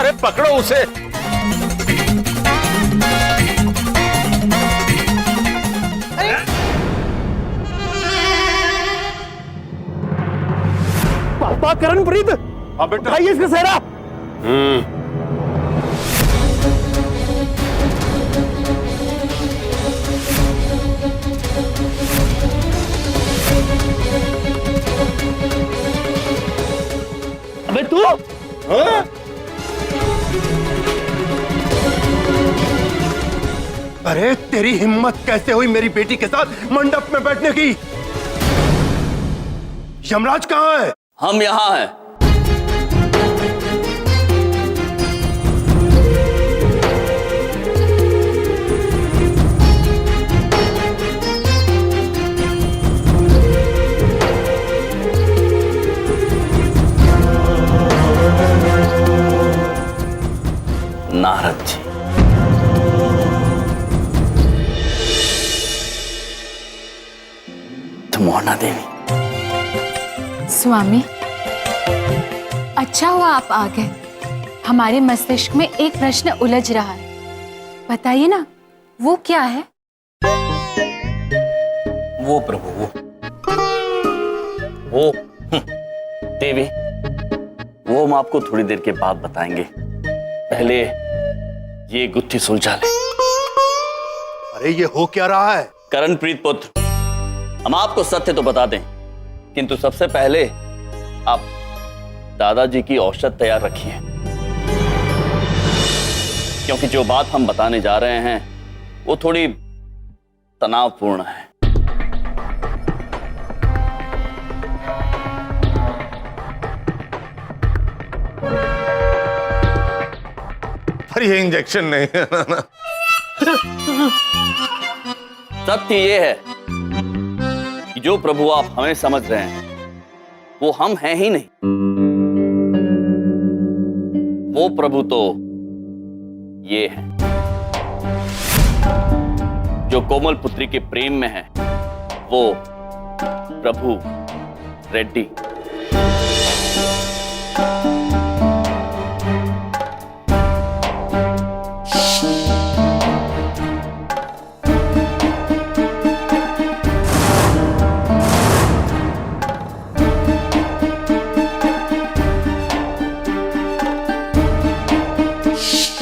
अरे पकड़ो उसे। पापा करणप्रीत, हाँ बेटा। उठाइए इसका सेहरा। अबे तू हाँ? अरे तेरी हिम्मत कैसे हुई मेरी बेटी के साथ मंडप में बैठने की? यमराज कहाँ है? हम यहाँ हैं। नारद जी, धमोहना देवी। स्वामी, अच्छा हुआ आप आ गए। हमारे मस्तिष्क में एक प्रश्न उलझ रहा है, बताइए ना, वो क्या है? वो प्रभु, वो देवी, वो हम आपको थोड़ी देर के बाद बताएंगे। पहले ये गुत्थी सुलझा ले। अरे ये हो क्या रहा है? करणप्रीत पुत्र, हम आपको सत्य तो बता दें, किंतु सबसे पहले आप दादाजी की औषध तैयार रखिए, क्योंकि जो बात हम बताने जा रहे हैं वो थोड़ी तनावपूर्ण है। अरे ये इंजेक्शन नहीं है ना। सत्य ये है कि जो प्रभु आप हमें समझ रहे हैं वो हम हैं ही नहीं। वो प्रभु तो ये है जो कोमल पुत्री के प्रेम में है, वो प्रभु रेड्डी।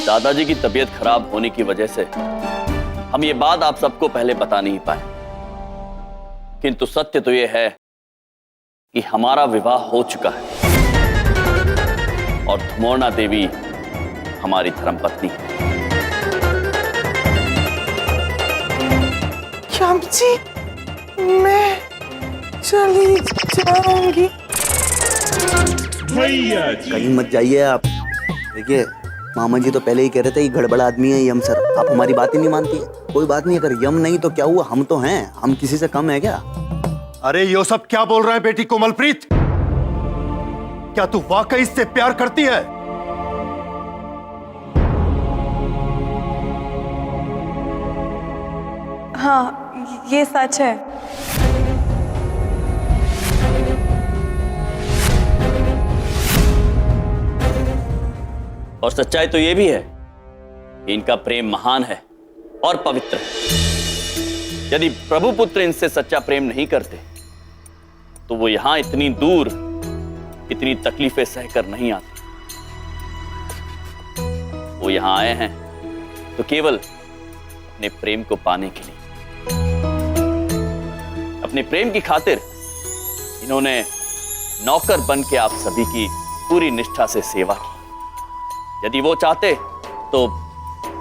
दादाजी की तबीयत खराब होने की वजह से हम ये बात आप सबको पहले बता नहीं पाए, किंतु सत्य तो यह है कि हमारा विवाह हो चुका है और धमोहना देवी हमारी धर्मपत्नी है। श्याम जी, मैं चली जाऊंगी। कहीं मत जाइए आप। देखिए, मामा जी तो पहले ही कह रहे थे कि गड़बड़ आदमी है यम सर। आप हमारी बात ही नहीं मानती है। कोई बात नहीं, अगर यम नहीं तो क्या हुआ, हम तो हैं। हम किसी से कम है क्या? अरे ये सब क्या बोल रहा है बेटी कोमलप्रीत? क्या तू वाकई इससे प्यार करती है? हाँ, ये सच है। और सच्चाई तो यह भी है कि इनका प्रेम महान है और पवित्र है। यदि प्रभु पुत्र इनसे सच्चा प्रेम नहीं करते तो वो यहां इतनी दूर इतनी तकलीफें सहकर नहीं आते। वो यहां आए हैं तो केवल अपने प्रेम को पाने के लिए। अपने प्रेम की खातिर इन्होंने नौकर बन के आप सभी की पूरी निष्ठा से सेवा की। यदि वो चाहते तो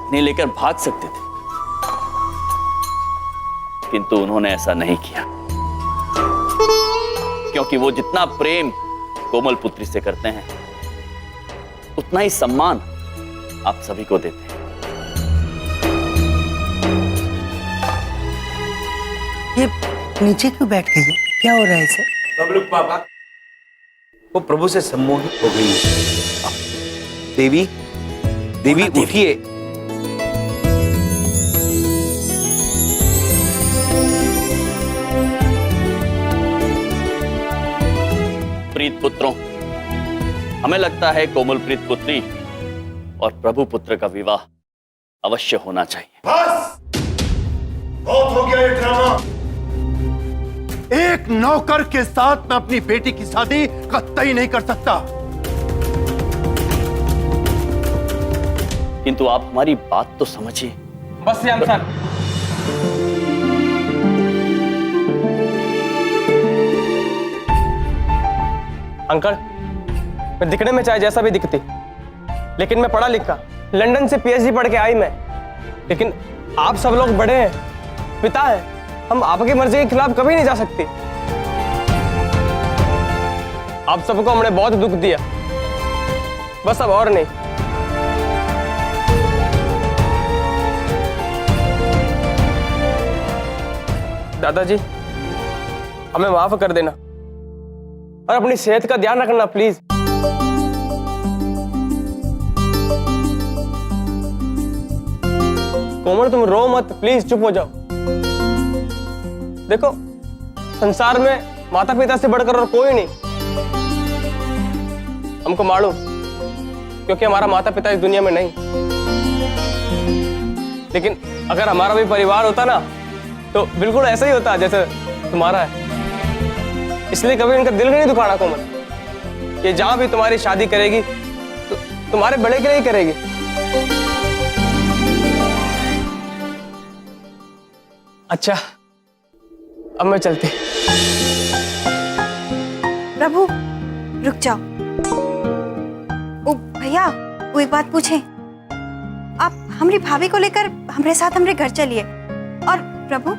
इन्हें लेकर भाग सकते थे, किंतु उन्होंने ऐसा नहीं किया, क्योंकि वो जितना प्रेम कोमल पुत्री से करते हैं उतना ही सम्मान आप सभी को देते हैं। ये नीचे क्यों बैठ गई है? क्या हो रहा है इसे? बबलू पापा, वो प्रभु से सम्मोहित हो गई है। देवी, देवी उठिए। प्रीत पुत्रों, हमें लगता है कोमल प्रीत पुत्री और प्रभु पुत्र का विवाह अवश्य होना चाहिए। बस बहुत हो गया ये ड्रामा। एक नौकर के साथ मैं अपनी बेटी की शादी कतई नहीं कर सकता। किंतु आप हमारी बात तो समझिए। बस श्याम सर, अंकल मैं दिखने में चाहे जैसा भी दिखती, लेकिन मैं पढ़ा लिखा, लंदन से पीएचडी पढ़ के आई मैं। लेकिन आप सब लोग बड़े हैं, पिता हैं, हम आपकी मर्जी के खिलाफ कभी नहीं जा सकते। आप सबको हमने बहुत दुख दिया, बस अब और नहीं। दादाजी हमें माफ कर देना और अपनी सेहत का ध्यान रखना प्लीज। कोमल तुम रो मत प्लीज, चुप हो जाओ। देखो संसार में माता पिता से बढ़कर और कोई नहीं। हमको मालूम, क्योंकि हमारा माता पिता इस दुनिया में नहीं, लेकिन अगर हमारा भी परिवार होता ना तो बिल्कुल ऐसा ही होता जैसे तुम्हारा है। इसलिए कभी इनका दिल नहीं दुखाना कोमल। ये जहां भी तुम्हारी शादी करेगी तो तुम्हारे बड़े के लिए ही करेगी। अच्छा अब मैं चलती। प्रभु रुक जाओ। ओ भैया, वो एक बात पूछें? आप हमारी भाभी को लेकर हमारे साथ हमारे घर चलिए, और प्रभु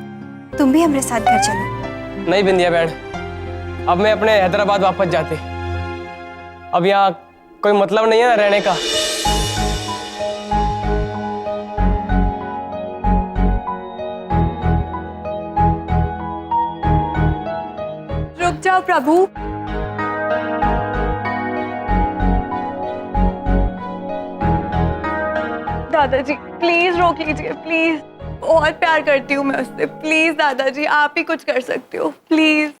तुम भी हमारे साथ घर चलो। नहीं बिंदिया बहन, अब मैं अपने हैदराबाद वापस जाते। अब यहाँ कोई मतलब नहीं है ना रहने का। रुक जाओ प्रभु। दादाजी प्लीज रोक लीजिए, प्लीज। बहुत प्यार करती हूँ मैं उससे। प्लीज दादाजी आप ही कुछ कर सकते हो, प्लीज।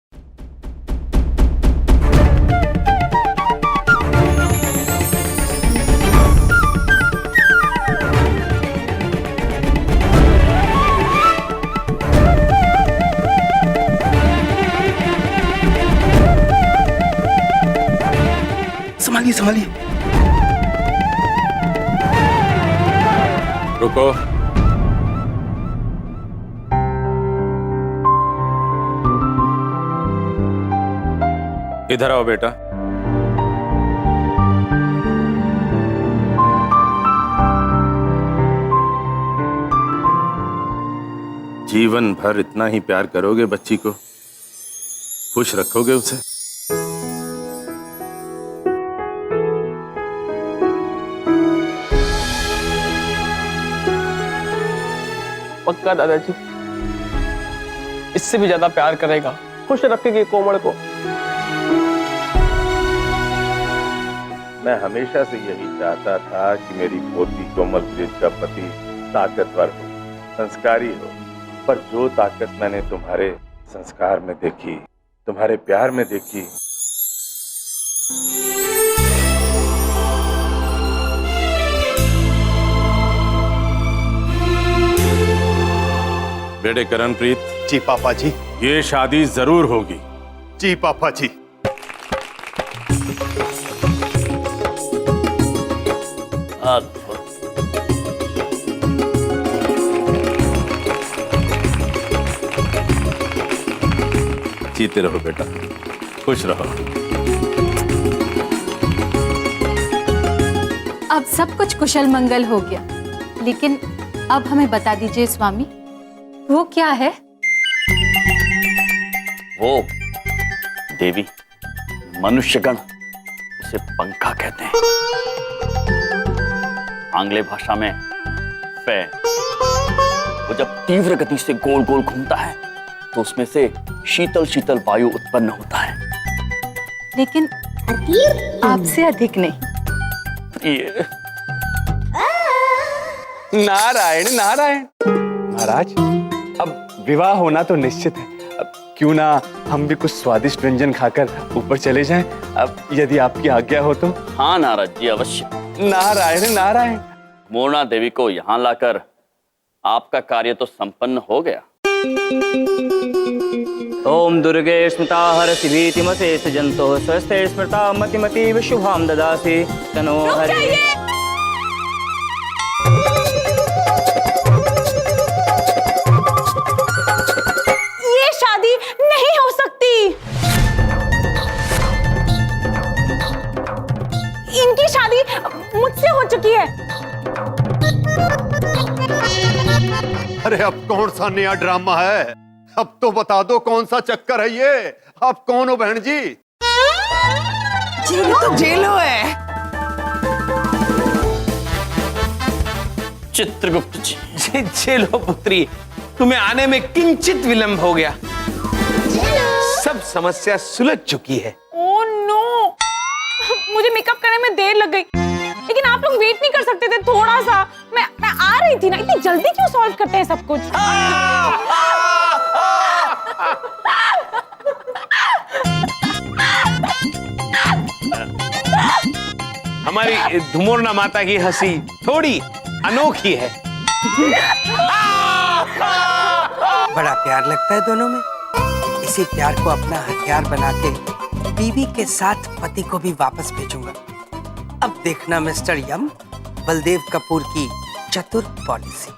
संभालिए संभालिए। रुको। इधर आओ बेटा। जीवन भर इतना ही प्यार करोगे बच्ची को, खुश रखोगे उसे। पक्का दादाजी, इससे भी ज्यादा प्यार करेगा, खुश रखेगी कोमल को। मैं हमेशा से यही चाहता था कि मेरी पोती कोमलप्रीत का पति ताकतवर हो, संस्कारी हो, पर जो ताकत मैंने तुम्हारे संस्कार में देखी, तुम्हारे प्यार में देखी, बेटे करणप्रीत। जी पापा जी। ये शादी जरूर होगी। जी पापा जी। जीते रहो बेटा, खुश रहो। अब सब कुछ कुशल मंगल हो गया, लेकिन अब हमें बता दीजिए स्वामी, वो क्या है? वो देवी, मनुष्यगण उसे पंखा कहते हैं, आंग्ल भाषा में फै। वो जब तीव्र गति से गोल गोल घूमता है तो उसमें से शीतल शीतल वायु उत्पन्न होता है। लेकिन आपसे अधिक नहीं। ये नारायण नारायण। महाराज अब विवाह होना तो निश्चित है। अब क्यों ना हम भी कुछ स्वादिष्ट व्यंजन खाकर ऊपर चले जाएं, अब यदि आपकी आज्ञा हो तो। हाँ नारद जी, अवश्य। नारायण नारायण। मोना देवी को यहाँ लाकर आपका कार्य तो संपन्न हो गया। ओम दुर्गे स्मृता हरसि भीतिमशेष जंतो स्वस्थे स्मृता मतिमतीव शुभाम ददासि तनो हरि। ये शादी नहीं हो सकती। इनकी शादी मुझसे हो चुकी है। अरे अब कौन सा नया ड्रामा है? अब तो बता दो कौन सा चक्कर है ये? आप कौन हो बहन जी? जेलो तो जेलो है। चित्रगुप्त जी। जेलो पुत्री, तुम्हें आने में किंचित विलंब हो गया। सब समस्या सुलझ चुकी है। ओह नो, मुझे मेकअप करने में देर लग गई, लेकिन आप लोग वेट नहीं कर सकते थे थोड़ा सा? मैं आ रही थी ना। इतनी जल्दी क्यों सॉल्व करते हैं सब कुछ? हमारी धुमोरना माता की हंसी थोड़ी अनोखी है। बड़ा प्यार लगता है दोनों में। इसी प्यार को अपना हथियार बना के बीवी के साथ पति को भी वापस भेजूंगा। अब देखना मिस्टर यम, बलदेव कपूर की चतुर पॉलिसी।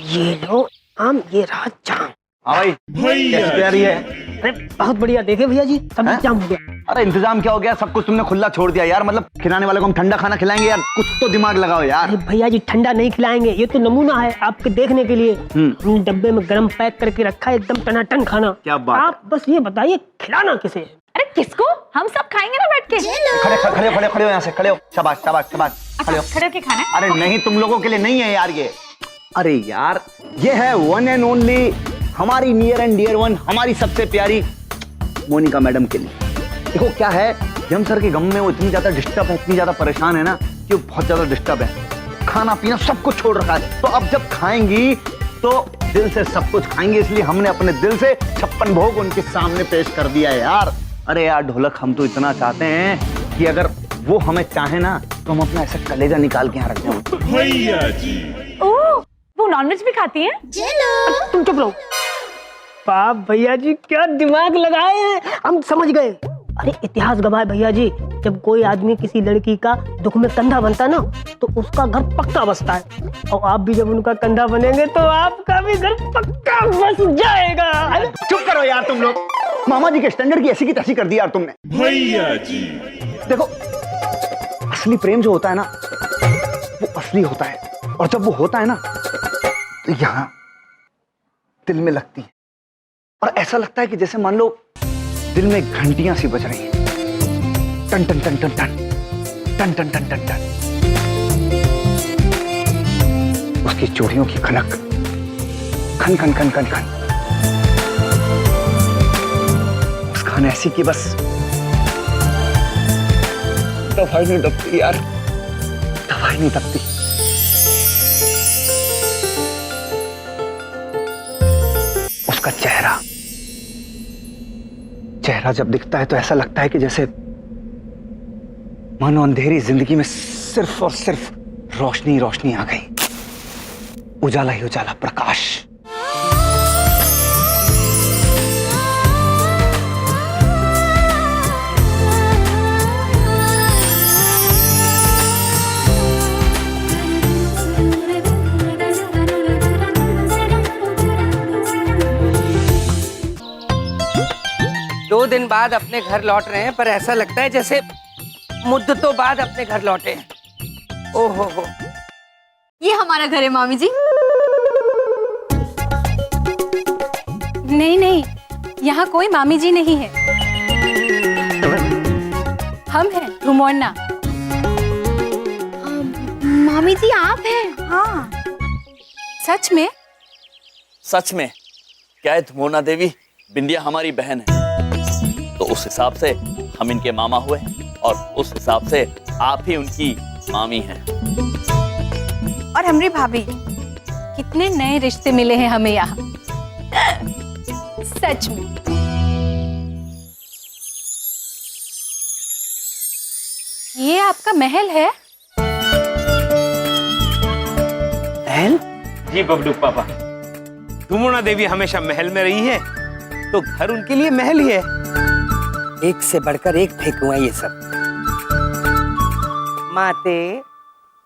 ये लो आम, ये रहा जाम। हाँ भाई, कैसी तैयारी है? अरे बहुत बढ़िया। देखे भैया जी, सब इंतजाम हो गया। अरे इंतजाम क्या हो गया? सब कुछ तुमने खुला छोड़ दिया यार। मतलब खिलाने वाले को हम ठंडा खाना खिलाएंगे यार? कुछ तो दिमाग लगाओ यार। अरे भैया जी, ठंडा नहीं खिलाएंगे, ये तो नमूना है आपके देखने के लिए। हमने डब्बे में गरम पैक करके रखा है, एकदम टनाटन खाना। क्या बात? आप बस ये बताइए खिलाना किसे? अरे किसको? हम सब खाएंगे ना बैठ के। खड़े हो यहाँ से, खड़े हो। शाबाश शाबाश शाबाश, खड़े हो। खड़े होके खाना है? अरे नहीं, तुम लोगों के लिए नहीं है यार ये। अरे यार, ये है वन एंड ओनली हमारी नियर एंड डियर वन, हमारी सबसे प्यारी मोनिका मैडम के लिए। देखो क्या है, यम सर के गम में वो इतनी ज्यादा डिस्टर्ब है, इतनी ज्यादा परेशान है ना कि वो बहुत ज्यादा डिस्टर्ब है। खाना पीना सब कुछ छोड़ रखा है, तो अब जब खाएंगी तो दिल से सब कुछ खाएंगे, इसलिए हमने अपने दिल से 56 भोग उनके सामने पेश कर दिया है यार। अरे यार ढोलक, हम तो इतना चाहते हैं कि अगर वो हमें चाहे ना तो हम अपना ऐसा कलेजा निकाल के यहाँ रख दें। भैया जी, ओह, वो नॉनवेज भी खाती हैं? तुम चुप रहो। बाप भैया जी क्या दिमाग लगाए हैं, हम समझ गए। अरे इतिहास गवाह है भैया जी, जब कोई आदमी किसी लड़की का दुख में कंधा बनता है ना, तो उसका घर पक्का बसता है। और आप भी जब उनका कंधा बनेंगे तो आपका भी घर पक्का बस जाएगा। चुप करो यार तुम लोग। मामा जी के स्टैंडर्ड की ऐसी की तैसी कर दी यार तुमने। भैया जी, देखो, असली प्रेम जो होता है ना, वो असली होता है, और जब वो होता है ना तो यहाँ दिल में लगती है, और ऐसा लगता है कि जैसे मान लो दिल में घंटियां सी बज रही हैं, टन टन टन टन टन टन टन टन टन टन। उसकी चूड़ियों की खनक, खन खन खन खन खन। मुस्कान ऐसी कि बस दवाई नहीं दबती यार, दवाई नहीं दबती। उसका चेहरा जब दिखता है तो ऐसा लगता है कि जैसे मानो अंधेरी जिंदगी में सिर्फ और सिर्फ रोशनी रोशनी आ गई, उजाला ही उजाला, प्रकाश। दो दिन बाद अपने घर लौट रहे हैं, पर ऐसा लगता है जैसे मुद्दतों बाद अपने घर लौटे हैं। ओहो हो, ये हमारा घर है मामी जी। नहीं नहीं, यहाँ कोई मामी जी नहीं है, हम हैं धुमोरना। मामी जी आप हैं? हाँ, सच में? सच में? क्या है धुमोरना देवी, बिंदिया हमारी बहन है, तो उस हिसाब से हम इनके मामा हुए, और उस हिसाब से आप ही उनकी मामी हैं। और हमारी भाभी। कितने नए रिश्ते मिले हैं हमें यहाँ, सच में। ये आपका महल है? महल? जी बबलू पापा, धुमुना देवी हमेशा महल में रही है, तो घर उनके लिए महल ही है। एक से बढ़कर एक फेंकू है ये सब। माते,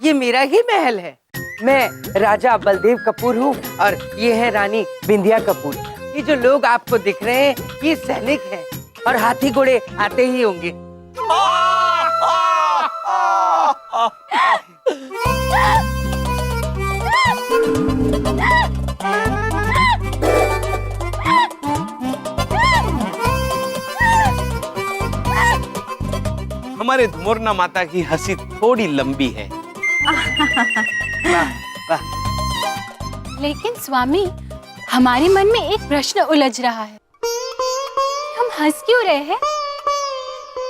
ये मेरा ही महल है। मैं राजा बलदेव कपूर हूँ और ये है रानी बिंदिया कपूर। ये जो लोग आपको दिख रहे हैं ये सैनिक हैं और हाथी घोड़े आते ही होंगे। हमारे धुमुरना माता की हंसी थोड़ी लंबी है। लेकिन स्वामी, हमारे मन में एक प्रश्न उलझ रहा है, हम हंस क्यों रहे हैं?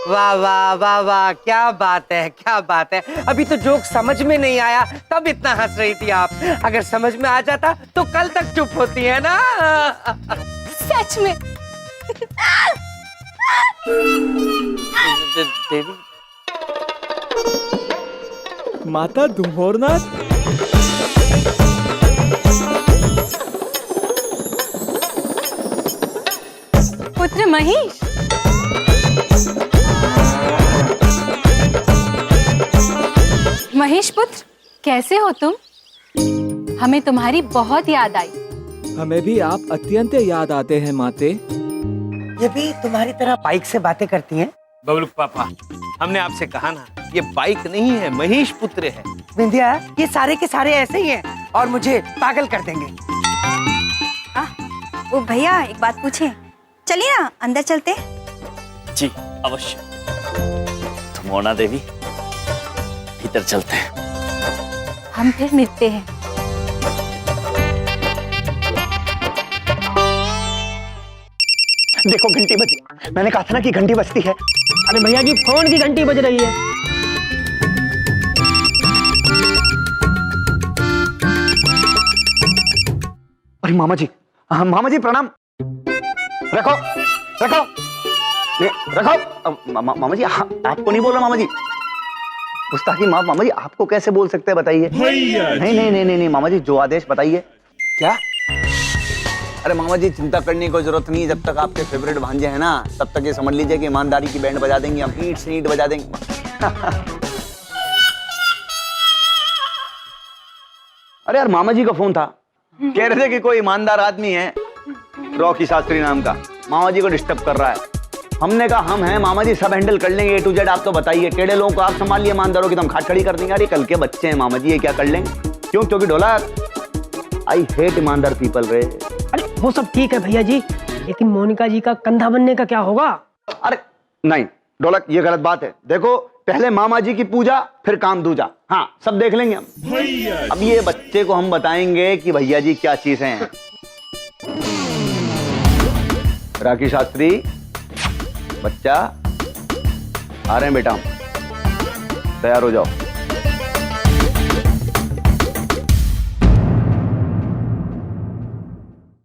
वाह वाह वाह वाह, क्या बात है, क्या बात है। अभी तो जोक समझ में नहीं आया तब इतना हंस रही थी आप। अगर समझ में आ जाता तो कल तक चुप होती है ना। सच में। देवी माता धुमोरनाथ, पुत्र महेश, महेश पुत्र, कैसे हो तुम? हमें तुम्हारी बहुत याद आई। हमें भी आप अत्यंत याद आते हैं माते। ये भी तुम्हारी तरह बाइक से बातें करती हैं? बबलू पापा, हमने आपसे कहा ना, ये बाइक नहीं है, महेश पुत्र है। बिंदिया, ये सारे के सारे ऐसे ही हैं और मुझे पागल कर देंगे। वो भैया एक बात पूछे, चलिए ना अंदर चलते। जी अवश्य। धुमोना देवी, भीतर चलते हैं। हम फिर मिलते हैं। देखो घंटी बजी, मैंने कहा था ना कि घंटी बजती है। अरे भैया जी, फोन की घंटी बज रही है। अरे मामा जी, मामा जी प्रणाम। रखो रखो रखो। मामा जी आपको नहीं बोल रहा। मामा जी गुस्ताखी माफ। मामा जी आपको कैसे बोल सकते हैं बताइए? नहीं नहीं नहीं नहीं मामा जी, जो आदेश बताइए। क्या? अरे मामा जी चिंता करने की कोई जरूरत नहीं है। जब तक आपके फेवरेट भांजे हैं ना, तब तक ये समझ लीजिए कि ईमानदारी की बैंड बजा देंगे हम, ईंट से ईंट बजा देंगे। अरे यार मामा जी का फोन था, कह रहे थे कि कोई ईमानदार आदमी है रॉकी शास्त्री नाम का, मामा जी को डिस्टर्ब कर रहा है। हमने कहा हम हैं मामा जी, सब हैंडल कर लेंगे A to Z। आप तो बताइए केड़े लोगों को आप संभाल लिए, ईमानदारों की तो हम खाट खड़ी कर देंगे। अरे कल के बच्चे हैं मामा जी, ये क्या कर लेंगे? क्यों? क्योंकि ढोलक, आई हेट ईमानदार पीपल रे। अरे वो सब ठीक है भैया जी, लेकिन मोनिका जी का कंधा बनने का क्या होगा? अरे नहीं ढोलक, ये गलत बात है। देखो पहले मामा जी की पूजा, फिर काम दूजा। हाँ सब देख लेंगे हम। अब ये बच्चे को हम बताएंगे कि भैया जी क्या चीज हैं। राखी शास्त्री बच्चा आ रहे हैं बेटा, तैयार हो जाओ।